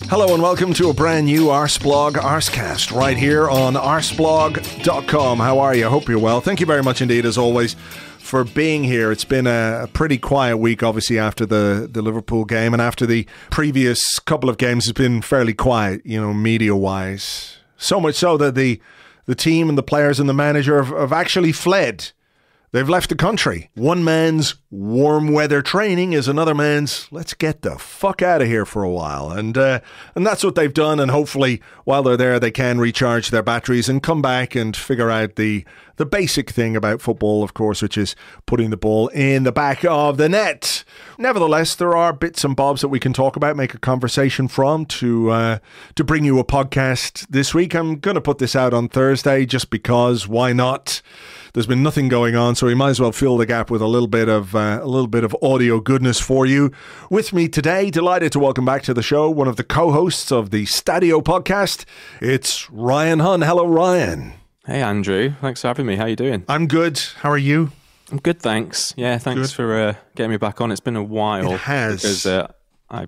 Hello and welcome to a brand new Arseblog Arsecast right here on arseblog.com. How are you? I hope you're well. Thank you very much indeed, as always, for being here. It's been a pretty quiet week, obviously, after the Liverpool game, and after the previous couple of games has been fairly quiet, media-wise. So much so that the team and the players and the manager have actually fled. They've left the country. One man's warm weather training is another man's let's get the fuck out of here for a while. And that's what they've done. And hopefully while they're there, they can recharge their batteries and come back and figure out the basic thing about football, of course, which is putting the ball in the back of the net. Nevertheless, there are bits and bobs that we can talk about, make a conversation from to bring you a podcast this week. I'm going to put this out on Thursday just because, why not? There's been nothing going on, so we might as well fill the gap with a little bit of audio goodness for you. With me today, delighted to welcome back to the show one of the co-hosts of the Stadio podcast. It's Ryan Hunn. Hello, Ryan. Hey, Andrew. Thanks for having me. How you doing? I'm good. How are you? I'm good, thanks. Yeah, thanks for getting me back on. It's been a while. It has. Because I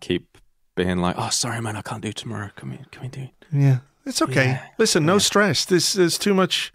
keep being like, oh, sorry, man, I can't do tomorrow. Can we do it? Yeah, it's okay. Yeah. Listen, no stress. This is too much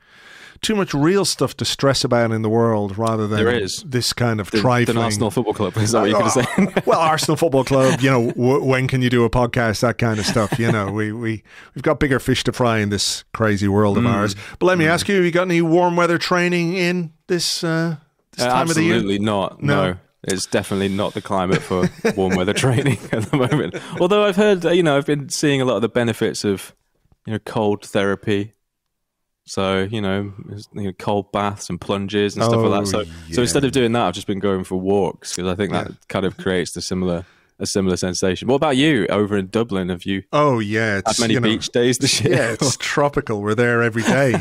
real stuff to stress about in the world rather than this kind of trifling. The Arsenal Football Club, is that what you're going to say? Well, Arsenal Football Club, when can you do a podcast, that kind of stuff. We've got bigger fish to fry in this crazy world of ours. But let me ask you, have you got any warm weather training in this time of the year? Absolutely not, no. It's definitely not the climate for warm weather training at the moment. Although I've heard, I've been seeing a lot of the benefits of, cold therapy. So, cold baths and plunges and stuff like that. So instead of doing that, I've just been going for walks because I think that kind of creates a similar sensation. What about you over in Dublin? Have you had many beach days this year? Yeah, it's tropical. We're there every day,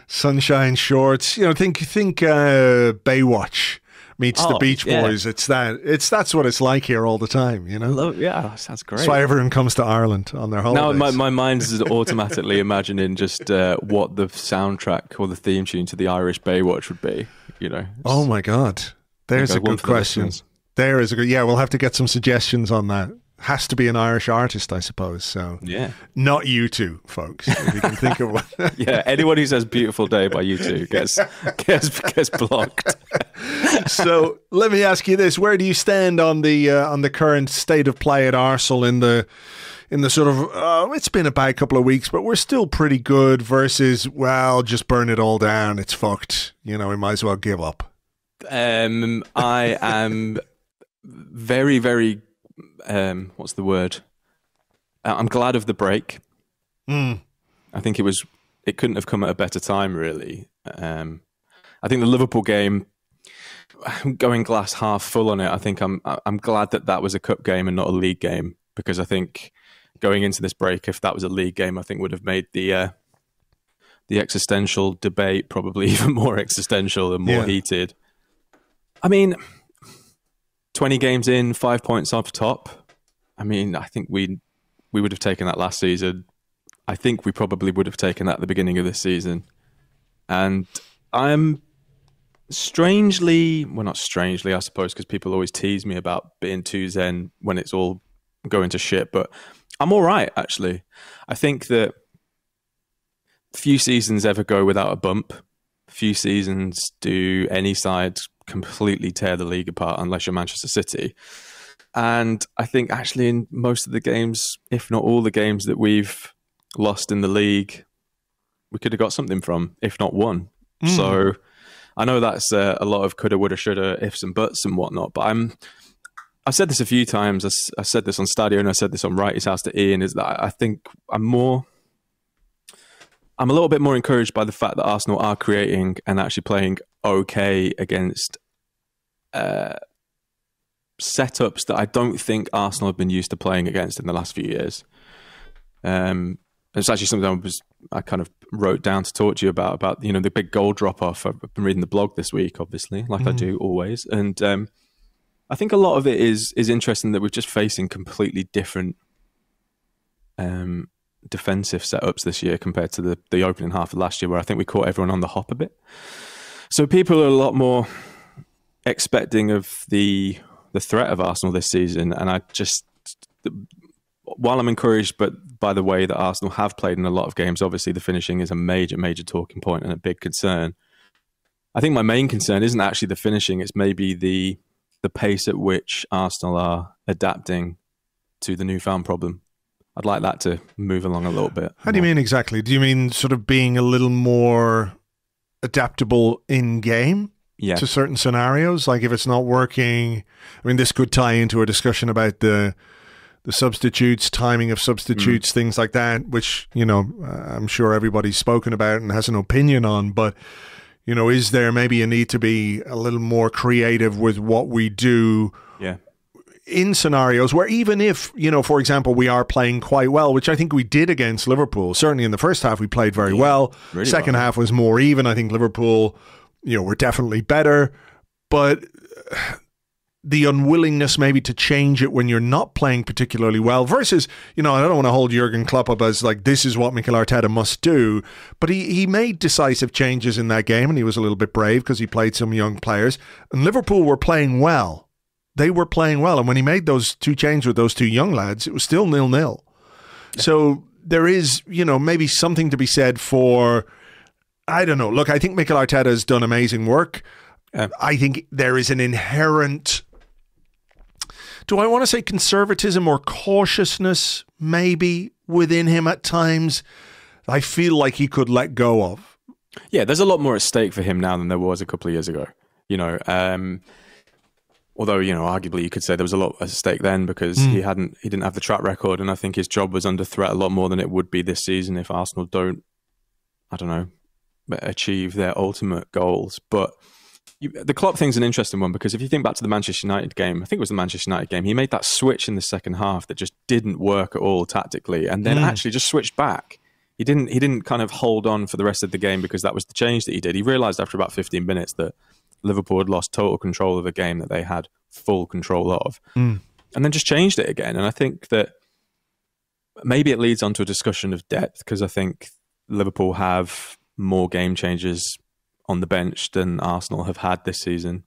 Sunshine shorts. Think Baywatch meets the Beach Boys. Yeah. That's what it's like here all the time, That sounds great. That's why everyone comes to Ireland on their holidays. Now my mind is automatically imagining just what the soundtrack or the theme tune to the Irish Baywatch would be, Oh my God. There's a good question. There is a good, we'll have to get some suggestions on that. Has to be an Irish artist, I suppose. So not you two, folks. If you can think of one. Yeah, anyone who says "Beautiful Day" by you two gets blocked. So let me ask you this: where do you stand on the current state of play at Arsenal in the sort of it's been a bad couple of weeks, but we're still pretty good versus just burn it all down. It's fucked. We might as well give up. I am very, very. What's the word? I'm glad of the break. I think it couldn't have come at a better time, really. I think the Liverpool game, going glass half full on it, I think I'm glad that was a cup game and not a league game, because I think going into this break, if that was a league game, I think would have made the existential debate probably even more existential and more heated. I mean, 20 games in, 5 points off top. I mean, I think we would have taken that last season. I think we probably would have taken that at the beginning of this season. And I'm not strangely, I suppose, because people always tease me about being too zen when it's all going to shit, but I'm all right, actually. I think that few seasons ever go without a bump. Few seasons do any side completely tear the league apart unless you're Manchester City. And I think actually in most of the games, if not all the games that we've lost in the league, we could have got something from, if not won. So I know that's a lot of coulda, woulda, shoulda, ifs and buts and whatnot, but I've said this a few times. I said this on Stadio and I said this on Wrighty's House to Ian, is that I think I'm a little bit more encouraged by the fact that Arsenal are creating and actually playing okay against setups that I don't think Arsenal have been used to playing against in the last few years. It's actually something I kind of wrote down to talk to you about the big goal drop-off. I've been reading the blog this week, obviously, like I do always. And I think a lot of it is interesting that we're just facing completely different defensive setups this year compared to the opening half of last year, where I think we caught everyone on the hop a bit. So people are a lot more expecting of the threat of Arsenal this season, and while I'm encouraged by the way that Arsenal have played in a lot of games, obviously the finishing is a major, major talking point and a big concern. I think my main concern isn't actually the finishing, it's maybe the pace at which Arsenal are adapting to the newfound problem. I'd like that to move along a little bit. How do you mean exactly? Do you mean sort of being a little more adaptable in game to certain scenarios? Like if it's not working, I mean, this could tie into a discussion about the substitutes, timing of substitutes, things like that, which, I'm sure everybody's spoken about and has an opinion on, but is there maybe a need to be a little more creative with what we do in scenarios where even if, for example, we are playing quite well, which I think we did against Liverpool. Certainly in the first half, we played very well. Really Second half was more even. I think Liverpool, were definitely better. But the unwillingness maybe to change it when you're not playing particularly well versus, I don't want to hold Jurgen Klopp up as like, this is what Mikel Arteta must do. But he made decisive changes in that game and he was a little bit brave because he played some young players. And Liverpool were playing well. They were playing well. And when he made those two changes with those two young lads, it was still 0-0. So there is, maybe something to be said for, I don't know. Look, I think Mikel Arteta has done amazing work. I think there is an inherent, do I want to say conservatism or cautiousness maybe within him at times I feel like he could let go of. Yeah, there's a lot more at stake for him now than there was a couple of years ago. Although, arguably you could say there was a lot at stake then because he didn't have the track record, and I think his job was under threat a lot more than it would be this season if Arsenal don't, achieve their ultimate goals. But the Klopp thing's an interesting one because if you think back to the Manchester United game, I think it was the Manchester United game, he made that switch in the second half that just didn't work at all tactically, and then actually just switched back. He didn't kind of hold on for the rest of the game because that was the change that he did. He realised after about 15 minutes that Liverpool had lost total control of a game that they had full control of, and then just changed it again. And I think that maybe it leads on to a discussion of depth because I think Liverpool have more game changers on the bench than Arsenal have had this season,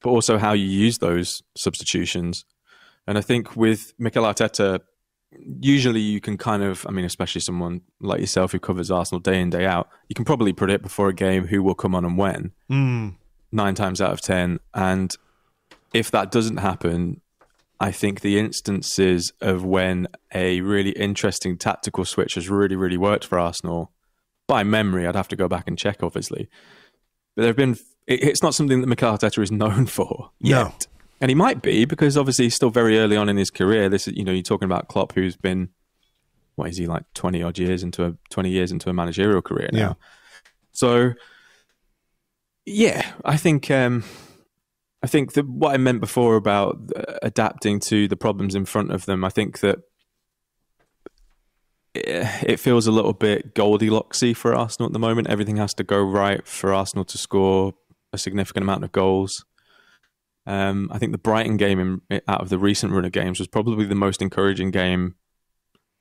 but also how you use those substitutions. And I think with Mikel Arteta, usually you can kind of, especially someone like yourself who covers Arsenal day in, day out, you can probably predict before a game who will come on and when, 9 times out of 10. And if that doesn't happen, I think the instances of when a really interesting tactical switch has really, really worked for Arsenal, by memory, I'd have to go back and check, obviously. But there have been, it's not something that Mikel Arteta is known for yet. No. And he might be because obviously he's still very early on in his career. This is, you're talking about Klopp, who's been, what is he, like 20 years into a managerial career now. Yeah. So, yeah, I think that what I meant before about adapting to the problems in front of them, I think that it feels a little bit Goldilocks-y for Arsenal at the moment. Everything has to go right for Arsenal to score a significant amount of goals. I think the Brighton game out of the recent run of games was probably the most encouraging game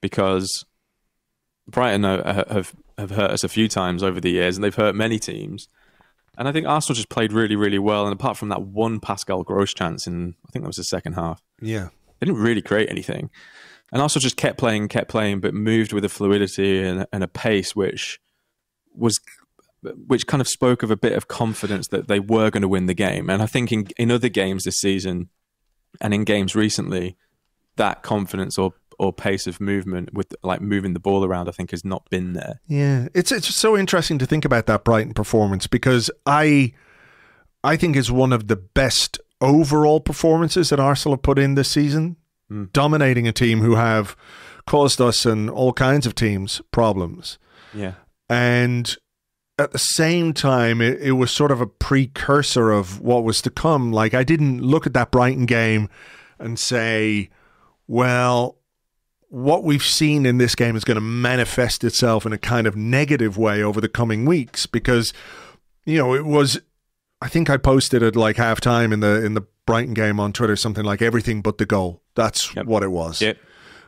because Brighton have hurt us a few times over the years and they've hurt many teams. And I think Arsenal just played really, really well. And apart from that one Pascal Gross chance in, I think that was the second half. Yeah. They didn't really create anything. And Arsenal just kept playing, but moved with a fluidity and a pace which kind of spoke of a bit of confidence that they were going to win the game. And I think in other games this season and in games recently, that confidence or pace of movement with like moving the ball around, I think has not been there. Yeah, it's so interesting to think about that Brighton performance because I think it's one of the best overall performances that Arsenal have put in this season, dominating a team who have caused us and all kinds of teams problems. Yeah. And at the same time, it was sort of a precursor of what was to come. Like, I didn't look at that Brighton game and say, well, what we've seen in this game is going to manifest itself in a kind of negative way over the coming weeks because, it was, I think I posted at like halftime in the Brighton game on Twitter, something like everything but the goal. That's what it was. Yep.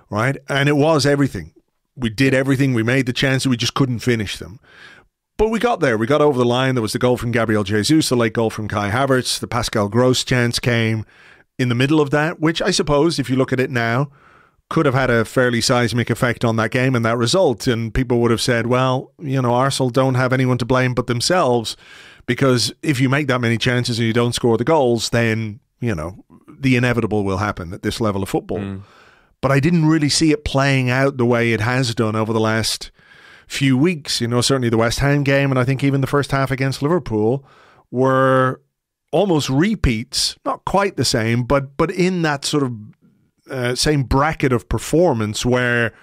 Right? And it was everything. We did everything. We made the chances. We just couldn't finish them. But we got there. We got over the line. There was the goal from Gabriel Jesus, the late goal from Kai Havertz. The Pascal Gross chance came in the middle of that, which I suppose, if you look at it now, could have had a fairly seismic effect on that game and that result. And people would have said, well, Arsenal don't have anyone to blame but themselves, because if you make that many chances and you don't score the goals, then, the inevitable will happen at this level of football. But I didn't really see it playing out the way it has done over the last few weeks. Certainly the West Ham game, and I think even the first half against Liverpool were almost repeats, not quite the same, but in that sort of same bracket of performance where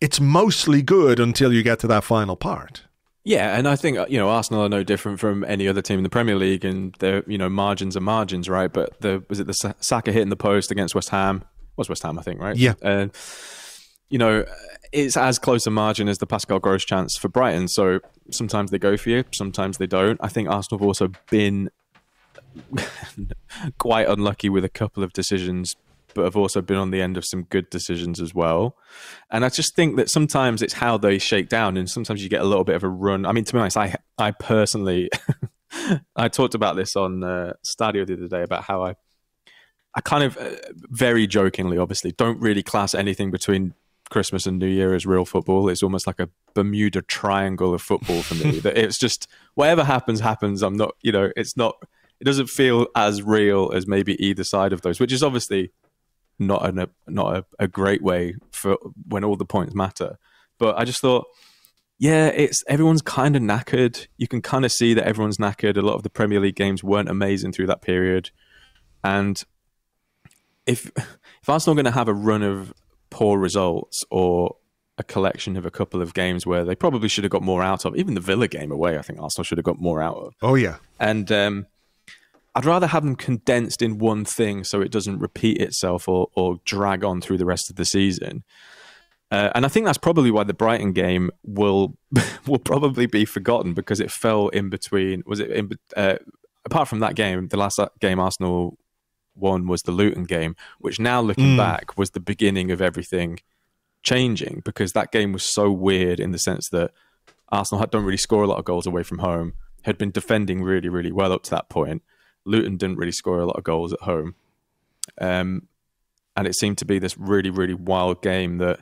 it's mostly good until you get to that final part. Yeah, and I think Arsenal are no different from any other team in the Premier League, and their margins are margins, right? But was it the Saka hitting the post against West Ham? It was West Ham, I think, right? Yeah. And it's as close a margin as the Pascal Gross chance for Brighton. So sometimes they go for you, sometimes they don't. I think Arsenal have also been quite unlucky with a couple of decisions, but have also been on the end of some good decisions as well. And I just think that sometimes it's how they shake down, and sometimes you get a little bit of a run. I mean, to be honest, I personally, I talked about this on Stadio the other day about how I kind of, very jokingly, obviously, don't really class anything between Christmas and New Year as real football. It's almost like a Bermuda Triangle of football for me. That it's just, whatever happens. I'm not, it's not, it doesn't feel as real as maybe either side of those, which is obviously not a great way for when all the points matter. But I just thought, everyone's kind of knackered. You can kind of see that everyone's knackered. A lot of the Premier League games weren't amazing through that period. And if Arsenal are going to have a run of poor results or a collection of a couple of games where they probably should have got more out of, even the Villa game away, I think Arsenal should have got more out of. Oh, yeah. And I'd rather have them condensed in one thing so it doesn't repeat itself or drag on through the rest of the season. And I think that's probably why the Brighton game will probably be forgotten, because it fell in between. Apart from that game, the last game Arsenal won was the Luton game, which now looking back was the beginning of everything changing, because that game was so weird in the sense that Arsenal don't really score a lot of goals away from home, had been defending really, really well up to that point. Luton didn't really score a lot of goals at home. And it seemed to be this really, really wild game that,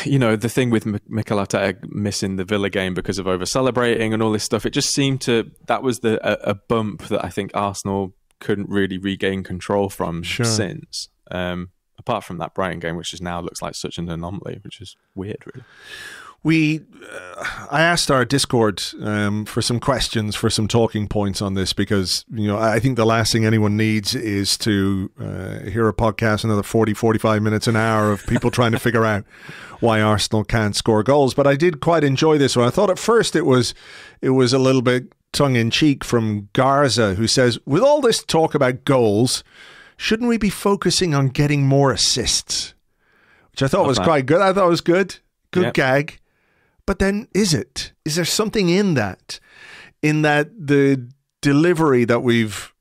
the thing with Mikel Arteta missing the Villa game because of over-celebrating and all this stuff, it just seemed that was a bump that I think Arsenal couldn't really regain control from since. Apart from that Brighton game, which just now looks like such an anomaly, which is weird, really. I asked our Discord for some questions, for some talking points on this, because I think the last thing anyone needs is to hear a podcast another 40, 45 minutes, an hour of people trying to figure out why Arsenal can't score goals. But I did quite enjoy this one. I thought at first it was a little bit tongue-in-cheek from Garza, who says, with all this talk about goals, shouldn't we be focusing on getting more assists? Which I thought was quite good. I thought it was good. Good gag. But then, is there something in that the delivery that we've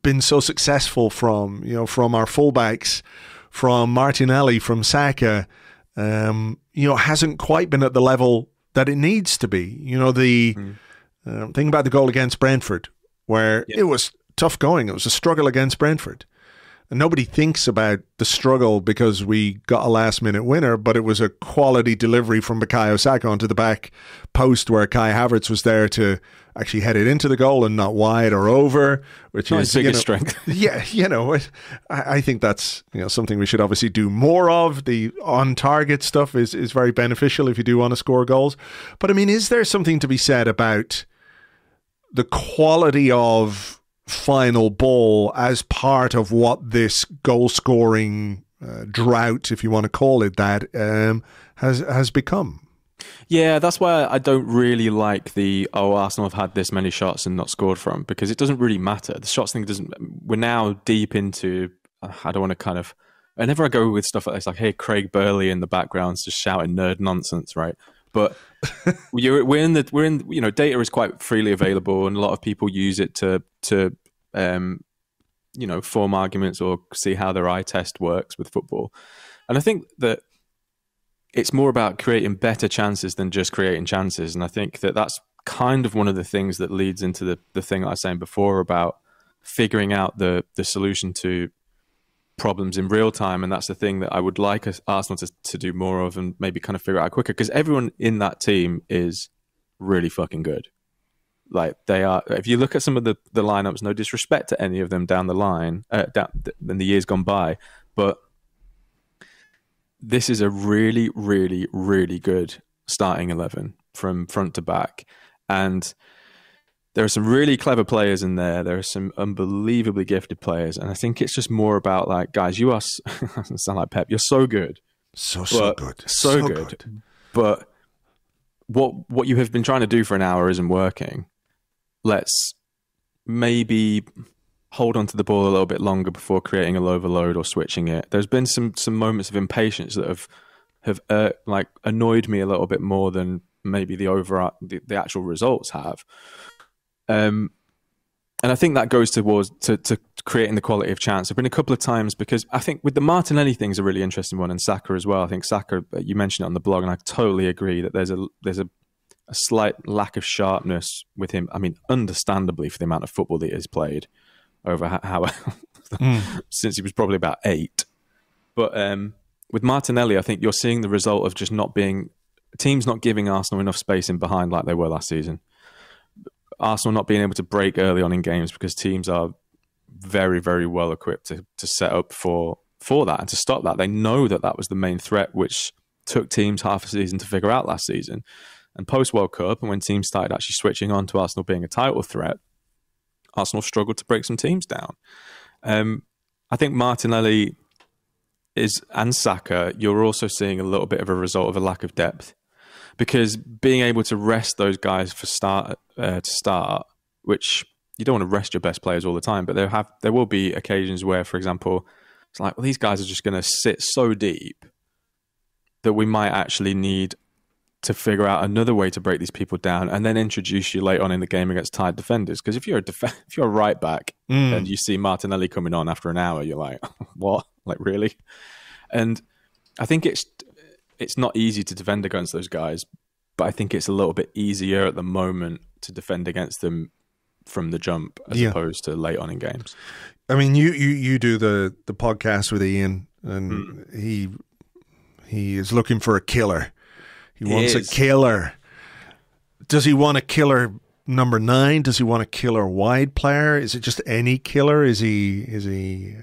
been so successful from our fullbacks, from Martinelli, from Saka, hasn't quite been at the level that it needs to be. The thing about the goal against Brentford, where it was tough going. It was a struggle against Brentford. And nobody thinks about the struggle because we got a last-minute winner, but it was a quality delivery from Bukayo Saka onto the back post where Kai Havertz was there to actually head it into the goal and not wide or over, which is his biggest strength. Yeah, I think that's something we should obviously do more of. The on-target stuff is very beneficial if you do want to score goals. But I mean, is there something to be said about the quality of final ball as part of what this goal scoring drought, if you want to call it that, has become? Yeah, that's why I don't really like Arsenal have had this many shots and not scored from, because it doesn't really matter. The shots thing doesn't. We're now deep into. I don't want to kind of. Whenever I go with stuff like this, like, hey, Craig Burley in the background's just shouting nerd nonsense, right? But we're in data is quite freely available, and a lot of people use it to form arguments or see how their eye test works with football. And I think that it's more about creating better chances than just creating chances. And I think that that's kind of one of the things that leads into the thing that I was saying before about figuring out the solution to problems in real time, and that's the thing that I would like Arsenal to do more of, and maybe kind of figure out quicker, because everyone in that team is really fucking good. Like, they are. If you look at some of the lineups, no disrespect to any of them down the line, in the years gone by, but this is a really, really, really good starting 11 from front to back, and there are some really clever players in there. There are some unbelievably gifted players, and I think it's just more about, like, guys, you are sound like Pep. You're so good, so good, so good. But what you have been trying to do for an hour isn't working. Let's maybe hold on to the ball a little bit longer before creating an overload or switching it. There's been some moments of impatience that have like annoyed me a little bit more than maybe the actual results have. And I think that goes towards to creating the quality of chance. There've been a couple of times, because I think with the Martinelli thing's a really interesting one, and Saka as well. I think Saka, you mentioned it on the blog, and I totally agree that there's a slight lack of sharpness with him. I mean, understandably, for the amount of football that he has played over since he was probably about 8. But with Martinelli, I think you're seeing the result of just teams not giving Arsenal enough space in behind like they were last season. Arsenal not being able to break early on in games because teams are very, very well equipped to set up for that and to stop that. They know that was the main threat, which took teams half a season to figure out last season. And post-World Cup, and when teams started actually switching on to Arsenal being a title threat, Arsenal struggled to break some teams down. I think Martinelli and Saka, you're also seeing a little bit of a result of a lack of depth, because being able to rest those guys to start, which you don't want to rest your best players all the time, but there will be occasions where, for example, it's like, well, these guys are just going to sit so deep that we might actually need to figure out another way to break these people down, and then introduce you late on in the game against tired defenders. Because if you're a right back and you see Martinelli coming on after an hour, you're like, what? Like, really? And I think it's not easy to defend against those guys, but I think it's a little bit easier at the moment to defend against them from the jump as opposed to late on in games. I mean, you do the podcast with Ian, and he is looking for a killer. He wants a killer. Does he want a killer number 9? Does he want a killer wide player? Is it just any killer? Is he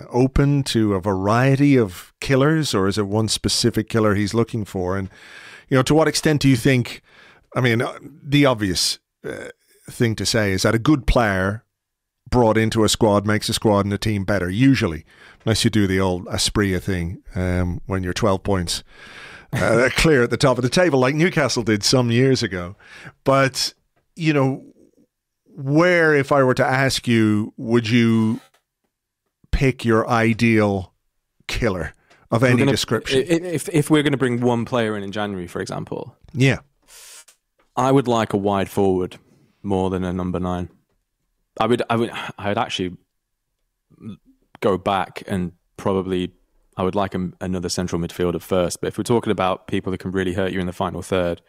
open to a variety of killers, or is it one specific killer he's looking for? And, to what extent do you think, I mean, the obvious thing to say is that a good player brought into a squad makes a squad and a team better, usually, unless you do the old Aspria thing when you're 12 points clear at the top of the table, like Newcastle did some years ago. But, where, if I were to ask you, would you pick your ideal killer of any description? If we're going to bring one player in January, for example, I would like a wide forward more than a number 9. I'd actually go back and probably I would like another central midfielder first. But if we're talking about people that can really hurt you in the final third,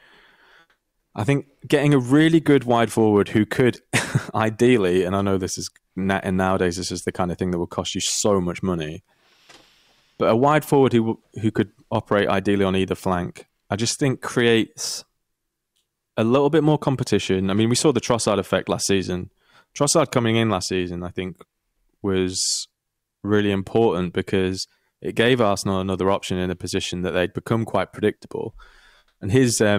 I think getting a really good wide forward who could ideally, and I know this is nowadays this is the kind of thing that will cost you so much money, but a wide forward who could operate ideally on either flank, I just think creates a little bit more competition. I mean, we saw the Trossard effect last season. Trossard coming in last season, I think, was really important because it gave Arsenal another option in a position that they'd become quite predictable. And his, I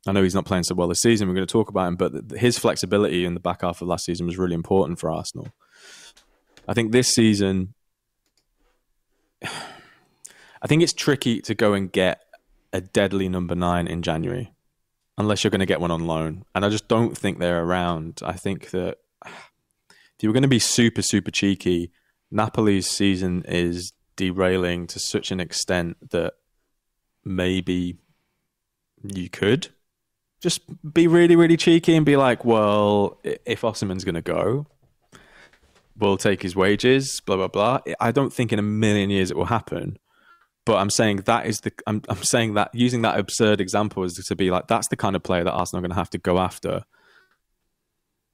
know he's not playing so well this season, we're going to talk about him, but his flexibility in the back half of last season was really important for Arsenal. I think this season, I think it's tricky to go and get a deadly number 9 in January, unless you're going to get one on loan. And I just don't think they're around. I think that if you were going to be super, super cheeky, Napoli's season is derailing to such an extent that maybe you could just be really, really cheeky and be like, well, if Osimhen's going to go, we'll take his wages, blah, blah, blah. I don't think in a million years it will happen. But I'm saying I'm saying that using that absurd example is to be like, that's the kind of player that Arsenal are going to have to go after.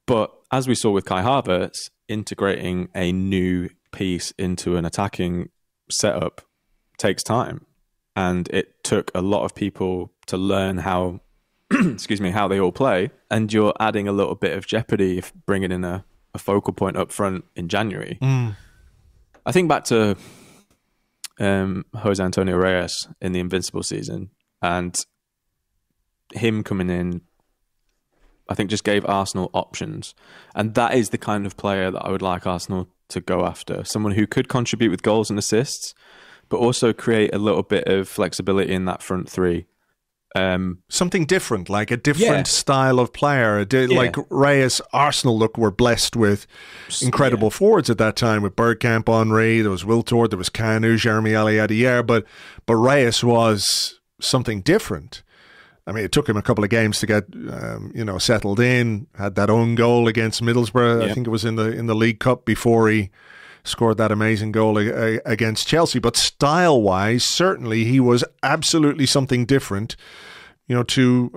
But as we saw with Kai Havertz, integrating a new piece into an attacking setup takes time, and it took a lot of people to learn how excuse me, how they all play, and you're adding a little bit of jeopardy if bringing in a focal point up front in January. I think back to Jose Antonio Reyes in the Invincible season, and him coming in, I think, just gave Arsenal options, and that is the kind of player that I would like Arsenal to go after. Someone who could contribute with goals and assists, but also create a little bit of flexibility in that front three. Something different, like a different style of player. Like Reyes, Arsenal, were blessed with incredible forwards at that time, with Bergkamp, Henry, there was Wiltord, there was Kanu, Jeremy Aliadier, but Reyes was something different. I mean, it took him a couple of games to get settled in. Had that own goal against Middlesbrough. I think it was in the League Cup before he scored that amazing goal against Chelsea. But style-wise, certainly he was absolutely something different, to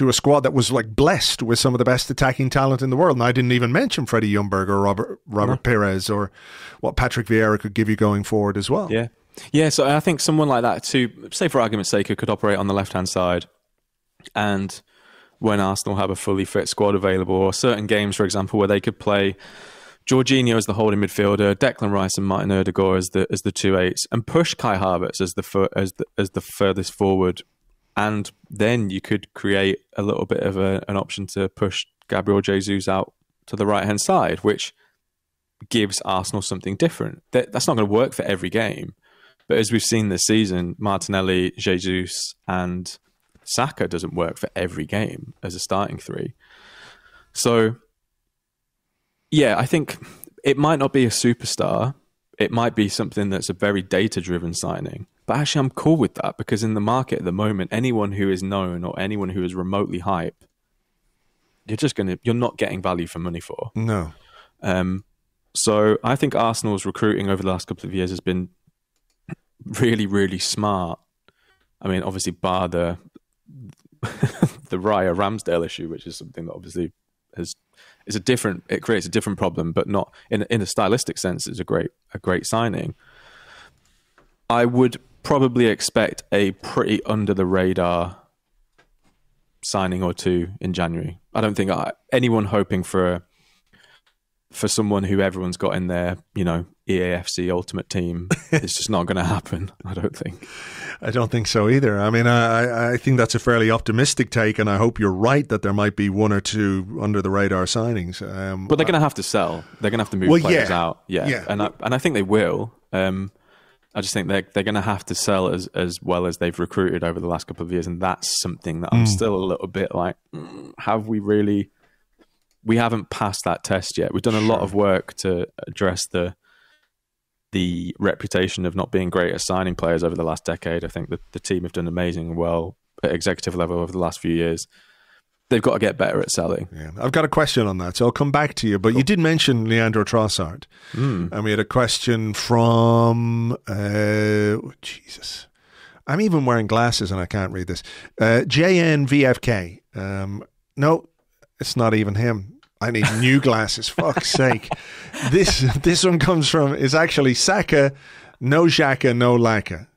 a squad that was like blessed with some of the best attacking talent in the world. And I didn't even mention Freddie Ljungberg or Robert Pires, or what Patrick Vieira could give you going forward as well. Yeah, so I think someone like that too, say for argument's sake, could operate on the left-hand side, and when Arsenal have a fully fit squad available, or certain games, for example, where they could play Jorginho as the holding midfielder, Declan Rice and Martin Odegaard as the 2-8s, and push Kai Havertz as the furthest forward, and then you could create a little bit of an option to push Gabriel Jesus out to the right-hand side, which gives Arsenal something different. That's not going to work for every game, but as we've seen this season, Martinelli, Jesus, and Saka doesn't work for every game as a starting three. So, yeah, I think it might not be a superstar. It might be something that's a very data-driven signing. But actually, I'm cool with that, because in the market at the moment, anyone who is known or anyone who is remotely hype, you're not getting value for money for. No. So I think Arsenal's recruiting over the last couple of years has been really, really smart. I mean, obviously, bar the Raya Ramsdale issue, which is something that obviously it creates a different problem, but not in a stylistic sense. It's a great signing. I would probably expect a pretty under the radar signing or two in January. I don't think anyone hoping for someone who everyone's got in their, EAFC Ultimate Team, it's just not going to happen, I don't think. I don't think so either. I mean, I think that's a fairly optimistic take, and I hope you're right that there might be one or two under-the-radar signings. But they're going to have to sell. They're going to have to move players out. Yeah. And I think they will. I just think they're going to have to sell as well as they've recruited over the last couple of years, and that's something that I'm still a little bit like, have we really... We haven't passed that test yet. We've done a lot of work to address the reputation of not being great at signing players over the last decade. I think the team have done amazing well at executive level over the last few years. They've got to get better at selling. Yeah, I've got a question on that, so I'll come back to you. But you did mention Leandro Trossard. And we had a question from... Jesus. I'm even wearing glasses and I can't read this. JNVFK. No, it's not even him. I need new glasses. Fuck's sake. This one is actually Saka, no Xhaka, no Laka.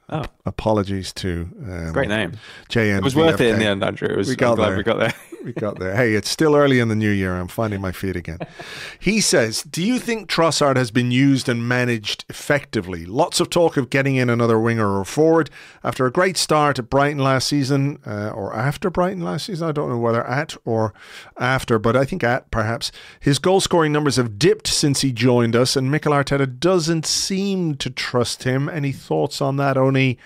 Oh. Apologies to... Great name. JN. It was worth it in the end, Andrew. We got there. We got there. Hey, it's still early in the new year. I'm finding my feet again. He says, do you think Trossard has been used and managed effectively? Lots of talk of getting in another winger or forward. After a great start at Brighton last season, or after Brighton last season, I don't know whether at or after, but I think at perhaps. His goal-scoring numbers have dipped since he joined us, and Mikel Arteta doesn't seem to trust him. Any thoughts on that? Only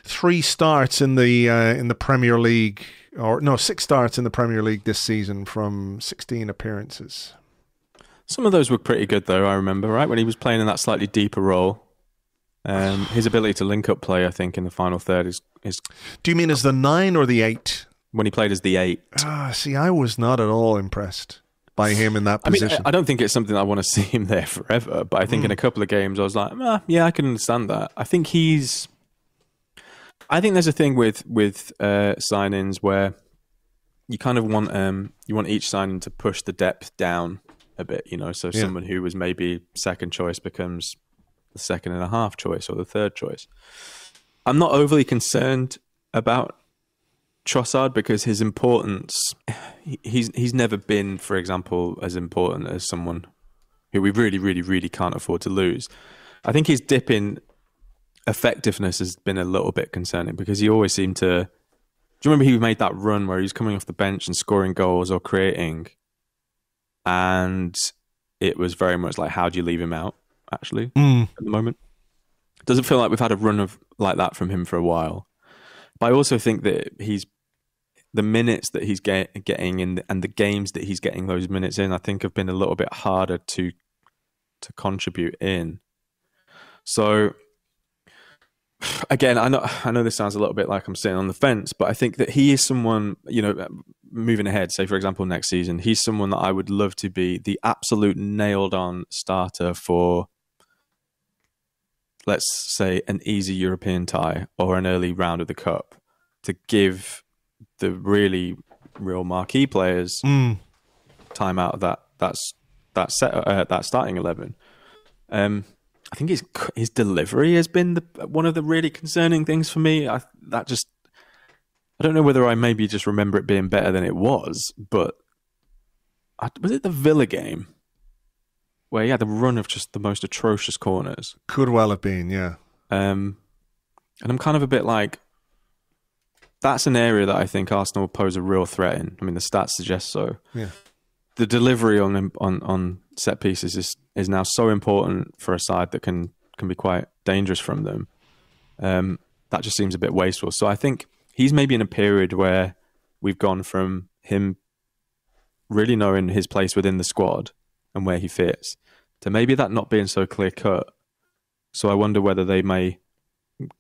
3 starts in the Premier League, or no, 6 starts in the Premier League this season from 16 appearances. Some of those were pretty good, though, I remember, right? When he was playing in that slightly deeper role. His ability to link up play, I think, in the final third is... Do you mean as the 9 or the 8? When he played as the 8. See, I was not at all impressed by him in that position. I mean, I don't think it's something I want to see him there forever, but I think in a couple of games I was like, yeah, I can understand that. I think there's a thing with signings where you kind of want each signing to push the depth down a bit, so someone who was maybe second choice becomes the second and a half choice or the third choice. I'm not overly concerned about Trossard because his importance, he's never been, for example, as important as someone who we really, really, really can't afford to lose. I think his dip in effectiveness has been a little bit concerning because he always seemed to... Do you remember he made that run where he was coming off the bench and scoring goals or creating? And it was very much like, how do you leave him out, actually, at the moment? It doesn't feel like we've had a run of like that from him for a while. But I also think that the minutes that he's getting in and the games that he's getting those minutes in, I think have been a little bit harder to contribute in. So again, I know this sounds a little bit like I'm sitting on the fence, but I think that he is someone, moving ahead, say for example next season, he's someone that I would love to be the absolute nailed on starter for, let's say, an easy European tie or an early round of the cup, to give the really real marquee players time out of that starting 11. I think his delivery has been one of the really concerning things for me. I don't know whether I maybe just remember it being better than it was, but was it the Villa game where he had the run of just the most atrocious corners? Could well have been, yeah. And I'm kind of a bit like, that's an area that I think Arsenal pose a real threat in. I mean, the stats suggest so. Yeah. The delivery on set pieces is now so important for a side that can be quite dangerous from them. That just seems a bit wasteful. So I think he's maybe in a period where we've gone from him really knowing his place within the squad and where he fits to maybe that not being so clear cut. So I wonder whether they may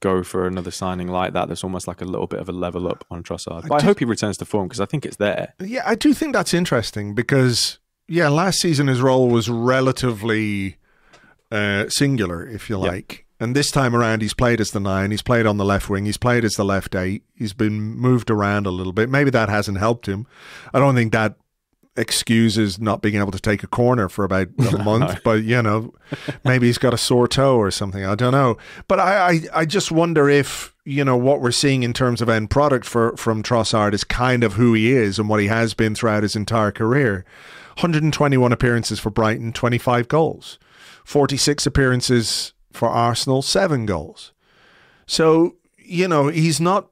go for another signing like that. That's almost like a little bit of a level up on Trossard. But I hope he returns to form because I think it's there. Yeah, I do think that's interesting because, last season his role was relatively singular, if you like. And this time around he's played as the 9, he's played on the left wing, he's played as the left 8, he's been moved around a little bit. Maybe that hasn't helped him. I don't think that excuses not being able to take a corner for about a month, but maybe he's got a sore toe or something. I don't know. But I just wonder if, what we're seeing in terms of end product from Trossard is kind of who he is and what he has been throughout his entire career. 121 appearances for Brighton, 25 goals. 46 appearances for Arsenal, 7 goals. So, he's not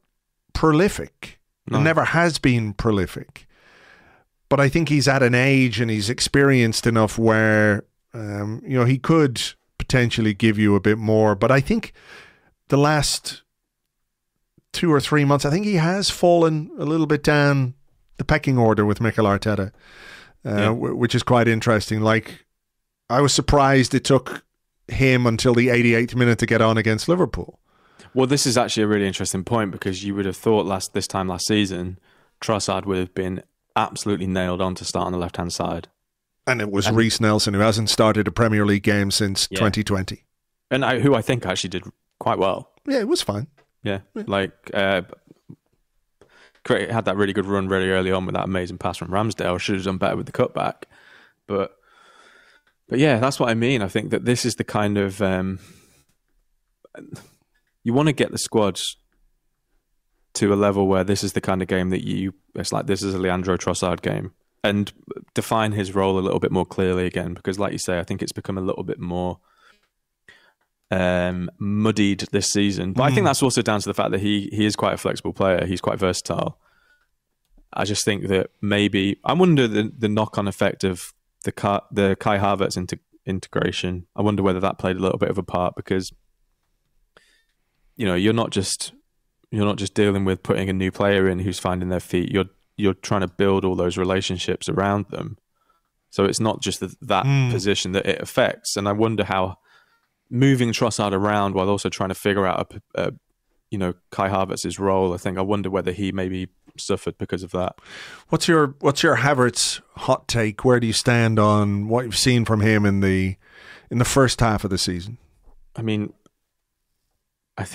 prolific. No. Never has been prolific. But I think he's at an age and he's experienced enough where, he could potentially give you a bit more. But I think the last 2 or 3 months, I think he has fallen a little bit down the pecking order with Mikel Arteta, which is quite interesting. Like, I was surprised it took him until the 88th minute to get on against Liverpool. Well, this is actually a really interesting point because you would have thought this time last season, Trossard would have been absolutely nailed on to start on the left-hand side. And it was Reece Nelson, who hasn't started a Premier League game since 2020. And who I think actually did quite well. Yeah, it was fine. Yeah. Had that really good run really early on with that amazing pass from Ramsdale. Should have done better with the cutback. But yeah, that's what I mean. I think that this is the kind of... you want to get the squad to a level where this is the kind of game that it's like this is a Leandro Trossard game, and define his role a little bit more clearly again, because like you say, I think it's become a little bit more muddied this season. But I think that's also down to the fact that he is quite a flexible player. He's quite versatile. I just think that maybe I wonder the knock-on effect of the Kai Havertz integration. I wonder whether that played a little bit of a part because you're not just dealing with putting a new player in who's finding their feet. You're trying to build all those relationships around them. So it's not just that position that it affects. And I wonder how moving Trossard around while also trying to figure out Kai Havertz's role. I wonder whether he maybe suffered because of that. What's your Havertz hot take? Where do you stand on what you've seen from him in the first half of the season? I mean, I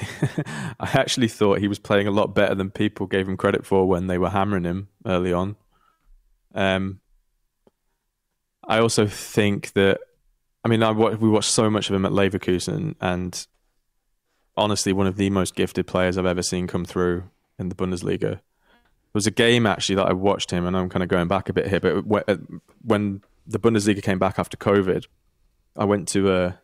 actually thought he was playing a lot better than people gave him credit for when they were hammering him early on. I also think that I mean, we watched so much of him at Leverkusen, and honestly, one of the most gifted players I've ever seen come through in the Bundesliga. There was a game actually that I watched him, and I'm kind of going back a bit here, but when the Bundesliga came back after COVID, I went to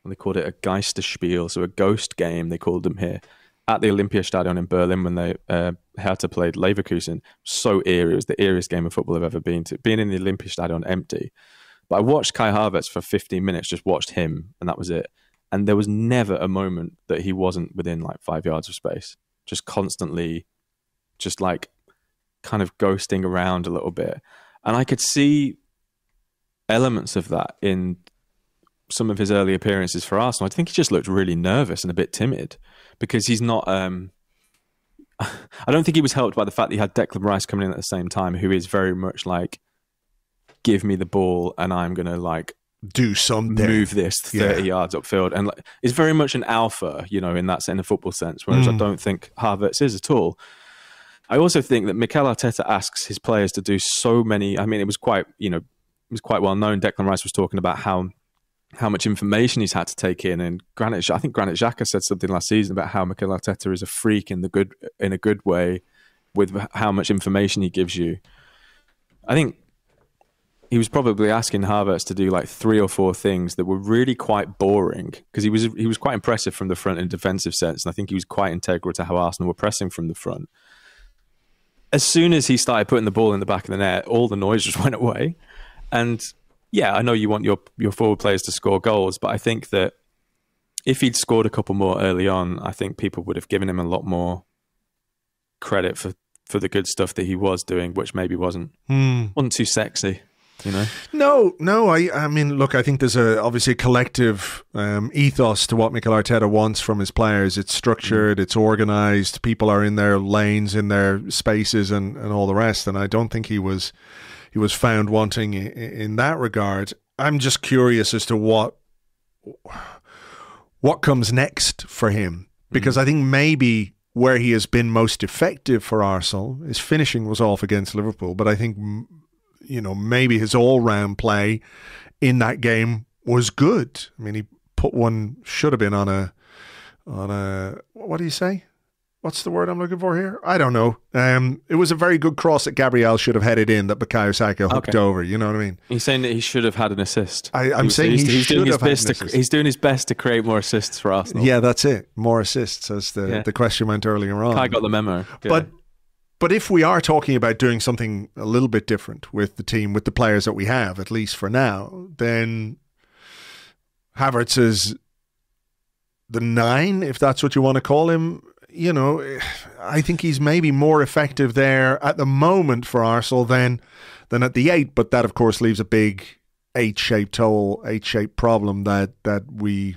they called it a Geisterspiel, so a ghost game, they called them here, at the Olympiastadion in Berlin when they had to play Leverkusen. So eerie. It was the eeriest game of football I've ever been to. Being in the Olympiastadion empty. But I watched Kai Havertz for 15 minutes, just watched him, and that was it. And there was never a moment that he wasn't within like 5 yards of space. Just constantly, just like kind of ghosting around a little bit. And I could see elements of that in some of his early appearances for Arsenal. I think he just looked really nervous and a bit timid because he's not... I don't think he was helped by the fact that he had Declan Rice coming in at the same time, who is very much like, give me the ball and I'm going to like do something, move this 30 yards upfield. And like, it's very much an alpha, you know, in that in a football sense, whereas I don't think Havertz is at all. I also think that Mikel Arteta asks his players to do so many. I mean, it was quite well known. Declan Rice was talking about how much information he's had to take in, and I think Granit Xhaka said something last season about how Mikel Arteta is a freak in a good way with how much information he gives you. I think he was probably asking Havertz to do like 3 or 4 things that were really quite boring, because he was quite impressive from the front in a defensive sense, and I think he was quite integral to how Arsenal were pressing from the front. As soon as he started putting the ball in the back of the net, all the noise just went away. And yeah, I know you want your forward players to score goals, but I think that if he'd scored a couple more early on, I think people would have given him a lot more credit for the good stuff that he was doing, which maybe wasn't too sexy. You know? No. I mean, look, I think there's obviously a collective ethos to what Mikel Arteta wants from his players. It's structured, it's organised, people are in their lanes, in their spaces, and all the rest. And I don't think he was found wanting in that regard. I'm just curious as to what comes next for him, because I think maybe where he has been most effective for Arsenal, his finishing was off against Liverpool, but I think, you know, maybe his all-round play in that game was good. I mean, he put one, should have been on a, what do you say? What's the word I'm looking for here? I don't know. It was a very good cross that Gabriel should have headed in, that Bukayo Saka hooked over. You know what I mean? He's saying that he should have had an assist. I'm saying he should have had an assist. He's doing his best to create more assists for Arsenal. Yeah, that's it. More assists, as the question went earlier on. I got the memo. Yeah. But if we are talking about doing something a little bit different with the team, with the players that we have, at least for now, then Havertz is the 9, if that's what you want to call him. You know, I think he's maybe more effective there at the moment for Arsenal than at the 8. But that, of course, leaves a big 8-shaped hole, 8-shaped problem that we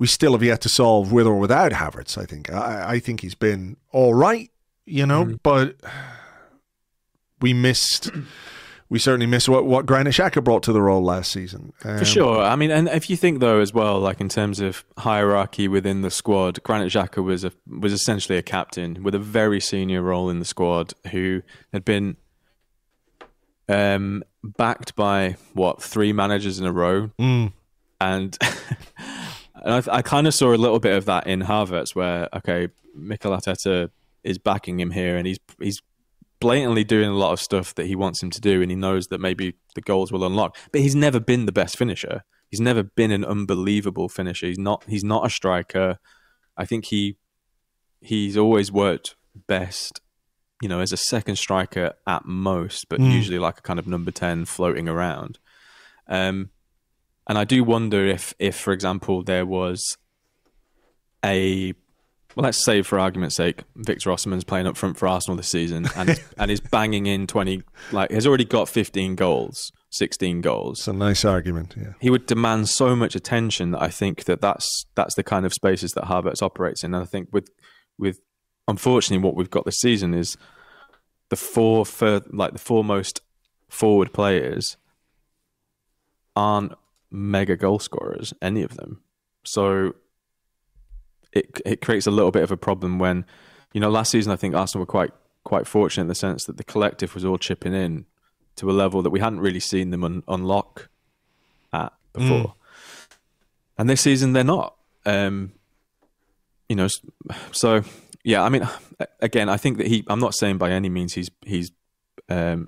still have yet to solve with or without Havertz. I think he's been all right. You know, but we certainly missed what Granit Xhaka brought to the role last season. For sure. I mean, and if you think though as well, like in terms of hierarchy within the squad, Granit Xhaka was essentially a captain with a very senior role in the squad, who had been backed by 3 managers in a row, and I kind of saw a little bit of that in Havertz, where Mikel Arteta is backing him here, and he's blatantly doing a lot of stuff that he wants him to do, and he knows that maybe the goals will unlock. But he's never been the best finisher. He's never been an unbelievable finisher. He's not a striker. I think he's always worked best, you know, as a second striker at most, but usually like a kind of number 10 floating around. And I do wonder if for example, there was let's say, for argument's sake, Victor Osimhen's playing up front for Arsenal this season and is banging in 20, has already got 15 goals, 16 goals. It's a nice argument, yeah. He would demand so much attention that I think that's the kind of spaces that Havertz operates in. And I think with unfortunately what we've got this season is the four most forward players aren't mega goal scorers, any of them. So it creates a little bit of a problem when, you know, last season I think Arsenal were quite fortunate in the sense that the collective was all chipping in to a level that we hadn't really seen them unlock at before. And this season they're not. So yeah, I mean, again, I think that I'm not saying by any means he's that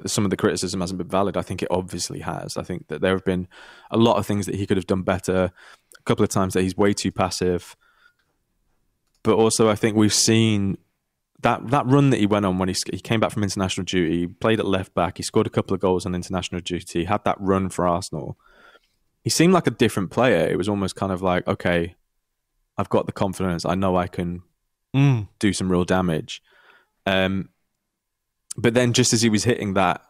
some of the criticism hasn't been valid. I think it obviously has. I think that there have been a lot of things that he could have done better. A couple of times that he's way too passive. But also, I think we've seen that run that he went on when he came back from international duty, he played at left back, he scored a couple of goals on international duty, he had that run for Arsenal. He seemed like a different player. It was almost kind of like, okay, I've got the confidence. I know I can do some real damage. But then just as he was hitting that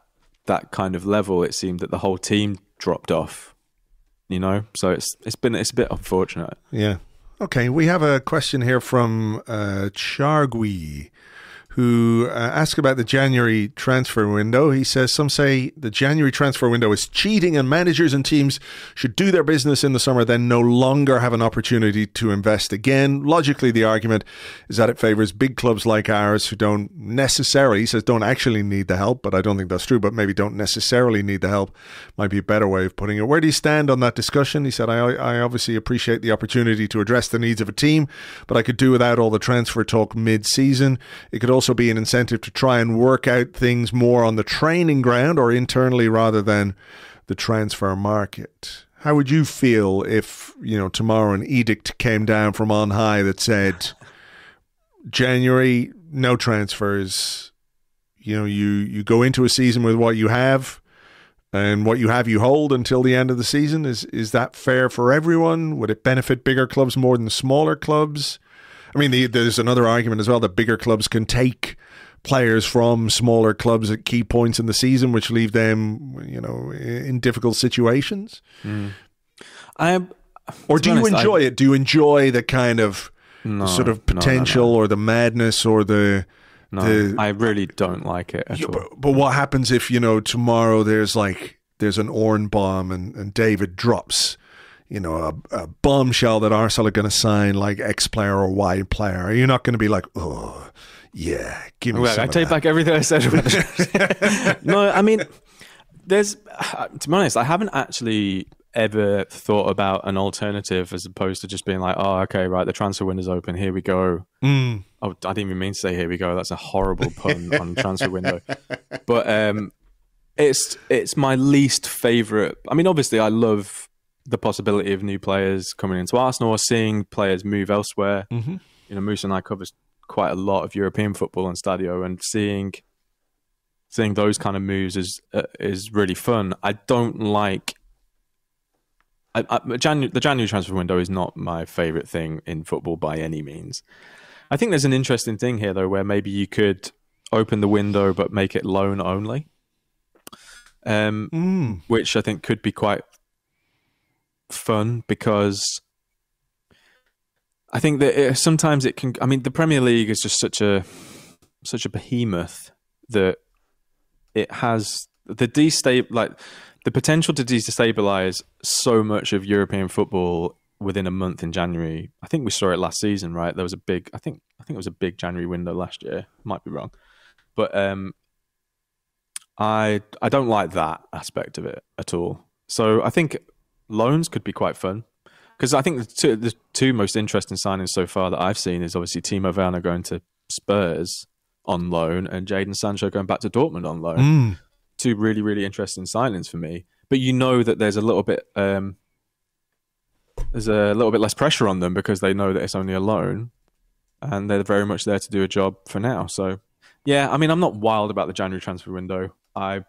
kind of level, it seemed that the whole team dropped off, So it's a bit unfortunate. Yeah. Okay, we have a question here from Chargui, who asked about the January transfer window. He says, some say the January transfer window is cheating and managers and teams should do their business in the summer, then no longer have an opportunity to invest again. Logically, the argument is that it favours big clubs like ours who don't necessarily, he says, don't actually need the help, but I don't think that's true, but maybe don't necessarily need the help. Might be a better way of putting it. Where do you stand on that discussion? He said, I obviously appreciate the opportunity to address the needs of a team, but I could do without all the transfer talk mid-season. It could also be an incentive to try and work out things more on the training ground or internally rather than the transfer market. How would you feel if, tomorrow an edict came down from on high that said, January, no transfers, you go into a season with what you have, and what you have you hold until the end of the season? Is that fair for everyone? Would it benefit bigger clubs more than smaller clubs? I mean, there's another argument as well that bigger clubs can take players from smaller clubs at key points in the season, which leave them, in difficult situations. Or do you enjoy it? Do you enjoy the kind of sort of potential or the madness or the... No, I really don't like it at all. But what happens if, tomorrow there's an Orn bomb and David drops... a bombshell that Arsenal are going to sign like X player or Y player? Are you not going to be like, oh, yeah, give me some I of take that. back everything I said. No, I mean, to be honest, I haven't actually ever thought about an alternative as opposed to just being like, oh, okay, right, the transfer window's open, here we go. Oh, I didn't even mean to say here we go. That's a horrible pun on transfer window. But it's my least favourite. I mean, obviously, I love the possibility of new players coming into Arsenal or seeing players move elsewhere. Mm-hmm. Moose and I cover quite a lot of European football on Stadio, and seeing those kind of moves is really fun. I don't like the January transfer window is not my favourite thing in football by any means. I think there's an interesting thing here though, where maybe you could open the window but make it loan only, which I think could be quite fun, because I think that sometimes it can. I mean, the Premier League is just such a behemoth that it has the potential to destabilize so much of European football within a month in January. I think we saw it last season, right? There was a big. I think it was a big January window last year. Might be wrong, but I don't like that aspect of it at all. So I think loans could be quite fun, because I think the two most interesting signings so far that I've seen is obviously Timo Werner going to Spurs on loan and Jadon Sancho going back to Dortmund on loan. Two really, really interesting signings for me. But that there's a little bit less pressure on them because they know that it's only a loan and they're very much there to do a job for now. So yeah, I mean, I'm not wild about the January transfer window. I